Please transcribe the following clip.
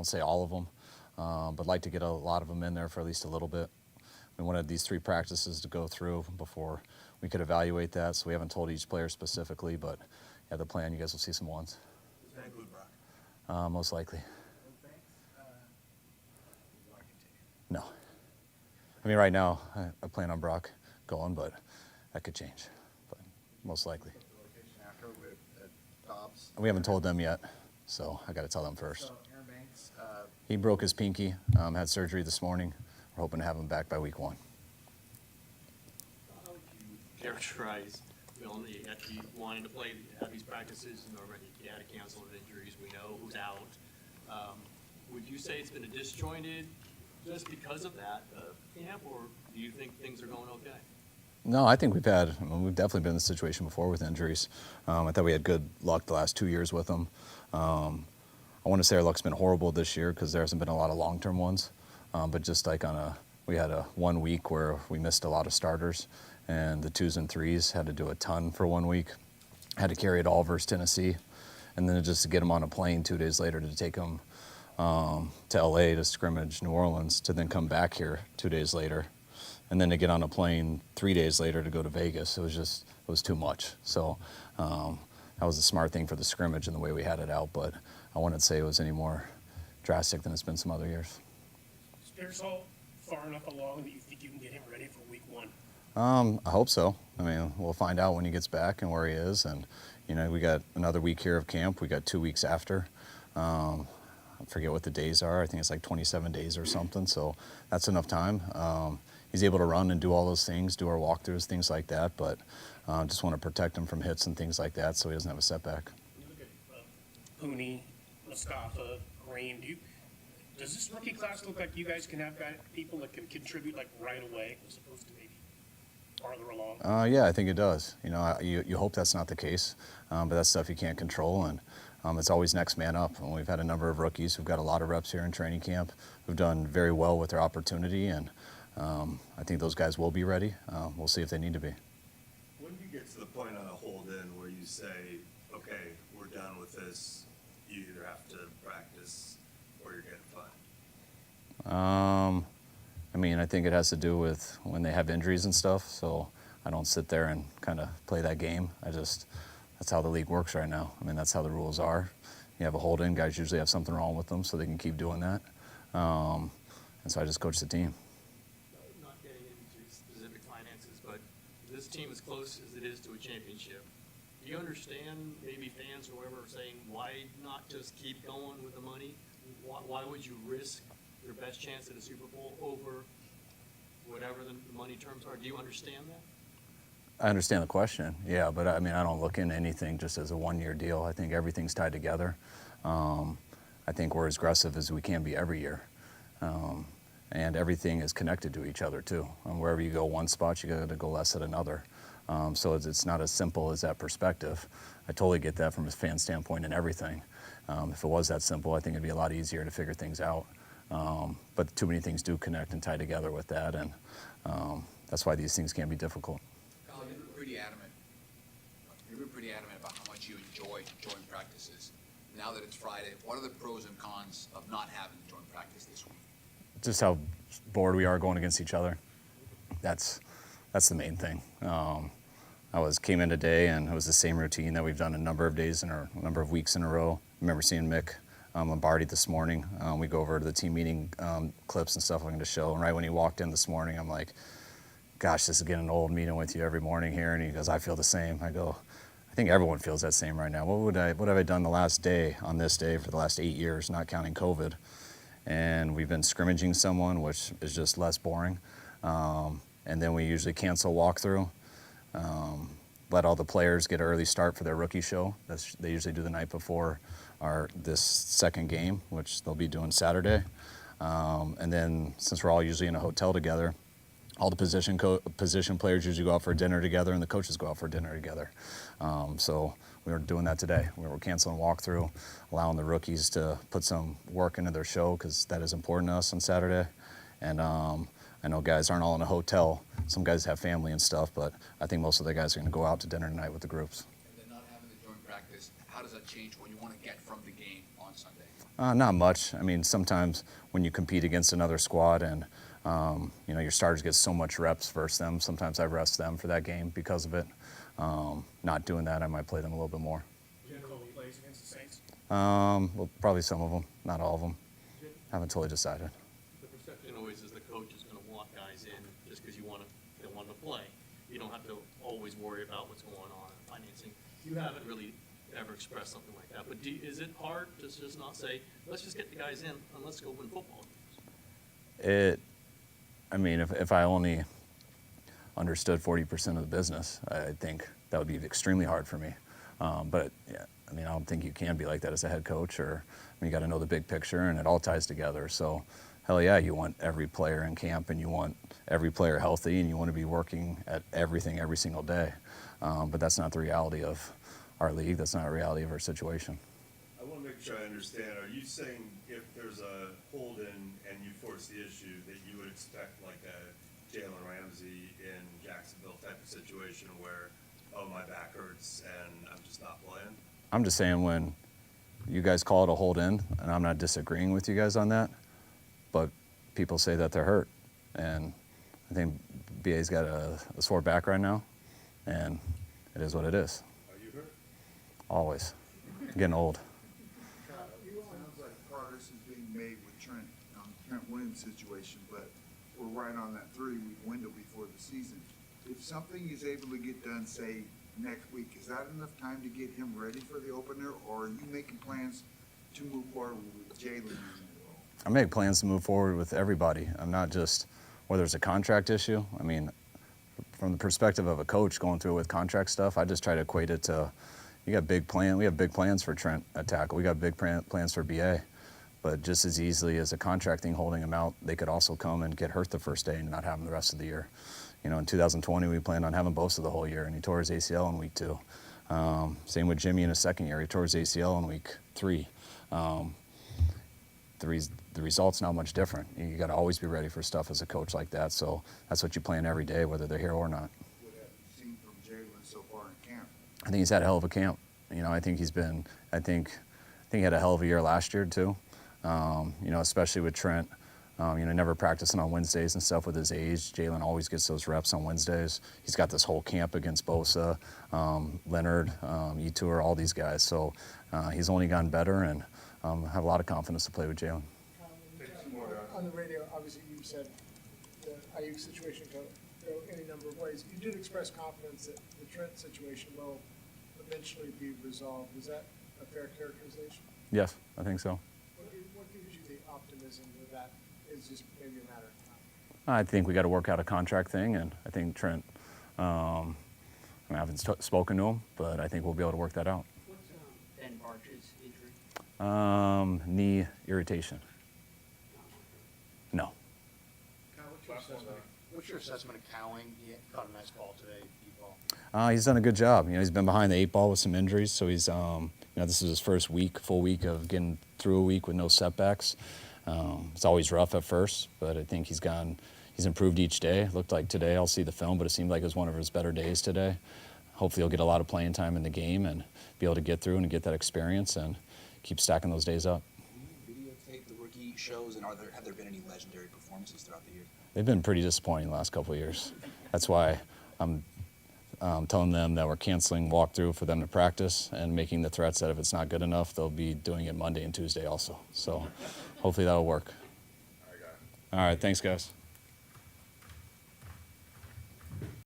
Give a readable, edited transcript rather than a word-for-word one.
won't say all of them, but like to get a lot of them in there for at least a little bit. We wanted these 3 practices to go through before we could evaluate that, so we haven't told each player specifically, but yeah, the plan, you guys will see some ones. Does that include Brock? Most likely. No. I mean, right now, I plan on Brock going, but that could change, but most likely. After with Dobbs. We haven't told them yet, so I got to tell them first. So Aaron Banks, He broke his pinky, had surgery this morning. We're hoping to have him back by week 1. How would you characterize Bill Hickey wanting to play, have these practices? You know, he had to cancel with injuries. We know who's out. Would you say it's been a disjointed just because of that camp, or do you think things are going okay? No, I think we've definitely been in this situation before with injuries. I thought we had good luck the last 2 years with them. I want to say our luck's been horrible this year because there hasn't been a lot of long-term ones. But just like we had a 1 week where we missed a lot of starters, and the 2s and 3s had to do a ton for 1 week. Had to carry it all versus Tennessee, and then just to get them on a plane 2 days later to take them to LA to scrimmage New Orleans, to then come back here 2 days later, and then to get on a plane 3 days later to go to Vegas. It was too much. So that was a smart thing for the scrimmage and the way we had it out, but I wouldn't say it was any more drastic than it's been some other years. Is Pearsall far enough along that you think you can get him ready for week 1? I hope so. I mean, we'll find out when he gets back and where he is. And, you know, we got another week here of camp. We got 2 weeks after. I forget what the days are. I think it's like 27 days or something. So that's enough time. He's able to run and do all those things, do our walkthroughs, things like that. But just want to protect him from hits and things like that so he doesn't have a setback. You look at Pooney, Mustafa, Green. Does this rookie class look like you guys can have people that can contribute like right away as opposed to maybe farther along? Yeah, I think it does. You know, you hope that's not the case, but that's stuff you can't control, and it's always next man up. And we've had a number of rookies who've got a lot of reps here in training camp who've done very well with their opportunity, and I think those guys will be ready. We'll see if they need to be. When do you get to the point on a hold-in where you say, okay, we're done with this, you either have to practice or you're getting fined? I mean, I think it has to do with when they have injuries and stuff, so I don't sit there and kind of play that game. That's how the league works right now. I mean, that's how the rules are. You have a hold-in, guys usually have something wrong with them, so they can keep doing that. And so I just coach the team. Not getting into specific finances, but this team is close as it is to a championship. Do you understand, maybe fans or whoever, saying why not just keep going with the money? Why would you risk your best chance at a Super Bowl over whatever the money terms are? Do you understand that? I understand the question, yeah, but I mean, I don't look into anything just as a one-year deal. I think everything's tied together. I think we're as aggressive as we can be every year. And everything is connected to each other too. Wherever you go one spot, you got to go less at another. So it's not as simple as that perspective. I totally get that from a fan standpoint and everything. If it was that simple, I think it'd be a lot easier to figure things out. But too many things do connect and tie together with that, and that's why these things can be difficult. Kyle, you've been pretty adamant. You've been pretty adamant about how much you enjoy joint practices. Now that it's Friday, what are the pros and cons of not having joint practice this week? Just how bored we are going against each other. That's the main thing. Came in today, and it was the same routine that we've done a number of days or a number of weeks in a row. I remember seeing Mick Lombardi this morning. We go over to the team meeting clips and stuff I'm going to show. And right when he walked in this morning, I'm like, gosh, this is getting old meeting with you every morning here. And he goes, I feel the same. I go, I think everyone feels that same right now. What have I done the last day on this day for the last 8 years, not counting COVID? And we've been scrimmaging someone, which is just less boring. And then we usually cancel walkthrough. Let all the players get an early start for their rookie show. They usually do the night before this second game, which they'll be doing Saturday. And then since we're all usually in a hotel together, all the position players usually go out for dinner together, and the coaches go out for dinner together. So we were doing that today. We were canceling walkthrough, allowing the rookies to put some work into their show because that is important to us on Saturday. And I know guys aren't all in a hotel. Some guys have family and stuff, but I think most of the guys are going to go out to dinner tonight with the groups. And then not having the joint practice, how does that change what you want to get from the game on Sunday? Not much. I mean, sometimes when you compete against another squad and your starters get so much reps versus them, sometimes I rest them for that game because of it. Not doing that, I might play them a little bit more. You gonna call the plays against the Saints? Well, probably some of them, not all of them. Haven't totally decided. The perception always is the coach is gonna want guys in just because they want them to play. You don't have to always worry about what's going on in financing. You haven't really ever expressed something like that, but is it hard to just not say, let's just get the guys in and let's go win football games? If I only understood 40% of the business, I think that would be extremely hard for me. But yeah, I don't think you can be like that as a head coach, or you got to know the big picture, and it all ties together. So, hell yeah, you want every player in camp, and you want every player healthy, and you want to be working at everything every single day. But that's not the reality of our league. That's not the reality of our situation. I want to make sure I understand. Are you saying if there's a hold-in and you force the issue, that you would expect like a Jalen Ramsey in Jacksonville type of situation where, oh, my back hurts and I'm just not playing? I'm just saying, when you guys call it a hold-in, and I'm not disagreeing with you guys on that, but people say that they're hurt. And I think BA's got a sore back right now, and it is what it is. Are you hurt? Always. Getting old. Sounds like progress is being made with Trent Williams' situation, but we're right on that 3-week window before the season. If something is able to get done, say, next week, is that enough time to get him ready for the opener, or are you making plans to move forward with Jalen in that role? I make plans to move forward with everybody. I'm not just, whether it's a contract issue. From the perspective of a coach going through it with contract stuff, I just try to equate it to, we have big plans for Trent at tackle. We got big plans for BA. But just as easily as a contract thing holding him out, they could also come and get hurt the first day and not have him the rest of the year. In 2020, we planned on having Bosa the whole year, and he tore his ACL in week 2. Same with Jimmy in his second year. He tore his ACL in week 3. The result's not much different. You got to always be ready for stuff as a coach like that. So that's what you plan every day, whether they're here or not. What have you seen from Jalen so far in camp? I think he's had a hell of a camp. I think he had a hell of a year last year too. Especially with Trent. Never practicing on Wednesdays and stuff with his age. Jalen always gets those reps on Wednesdays. He's got this whole camp against Bosa, Leonard, Etur, all these guys. So he's only gotten better, and I have a lot of confidence to play with Jalen. On the radio, obviously you said the Ayuk situation could go any number of ways. You did express confidence that the Trent situation will eventually be resolved. Is that a fair characterization? Yes, I think so. What gives you the optimism that is just maybe a matter of time? I think we got to work out a contract thing, and I think Trent, I haven't spoken to him, but I think we'll be able to work that out. What's Ben Barch's injury? Knee irritation. No. Kyle, what's your assessment of Cowling? He caught a nice ball today, deep ball. He's done a good job. He's been behind the 8 ball with some injuries, so he's, this is his first full week of getting through a week with no setbacks. It's always rough at first, but I think he's improved each day. Looked like today, I'll see the film, but it seemed like it was one of his better days today. Hopefully he'll get a lot of playing time in the game and be able to get through and get that experience and keep stacking those days up. Can you videotape the rookie shows, and have there been any legendary performances throughout the year? They've been pretty disappointing the last couple of years. That's why I'm telling them that we're canceling walkthrough for them to practice and making the threats that if it's not good enough, they'll be doing it Monday and Tuesday also. So hopefully that'll work. All right, thanks, guys.